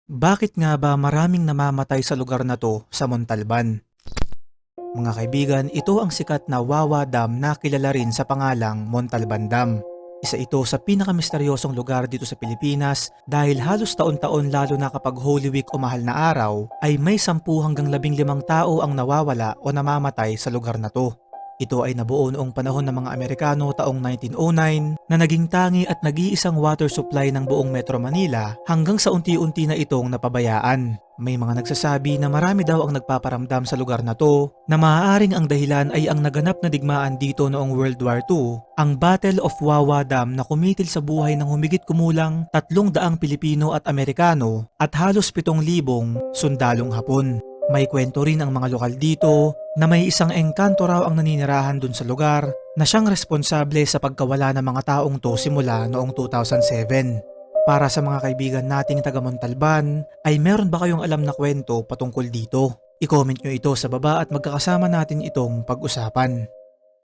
Bakit nga ba maraming namamatay sa lugar na to sa Montalban? Mga kaibigan, ito ang sikat na Wawa Dam na kilala rin sa pangalang Montalban Dam. Isa ito sa pinakamisteryosong lugar dito sa Pilipinas dahil halos taon-taon lalo na kapag Holy Week o mahal na araw ay may 10 hanggang 15 tao ang nawawala o namamatay sa lugar na to. Ito ay nabuo noong panahon ng mga Amerikano taong 1909 na naging tangi at nag-iisang water supply ng buong Metro Manila hanggang sa unti-unti na itong napabayaan. May mga nagsasabi na marami daw ang nagpaparamdam sa lugar na to na maaaring ang dahilan ay ang naganap na digmaan dito noong World War II, ang Battle of Wawa Dam na kumitil sa buhay ng humigit kumulang 300 Pilipino at Amerikano at halos 7,000 sundalong Hapon. May kwento rin ang mga lokal dito na may isang engkanto raw ang naninirahan dun sa lugar na siyang responsable sa pagkawala ng mga taong to simula noong 2007. Para sa mga kaibigan nating taga Montalban, ay meron ba kayong alam na kwento patungkol dito? I-comment nyo ito sa baba at magkakasama natin itong pag-usapan.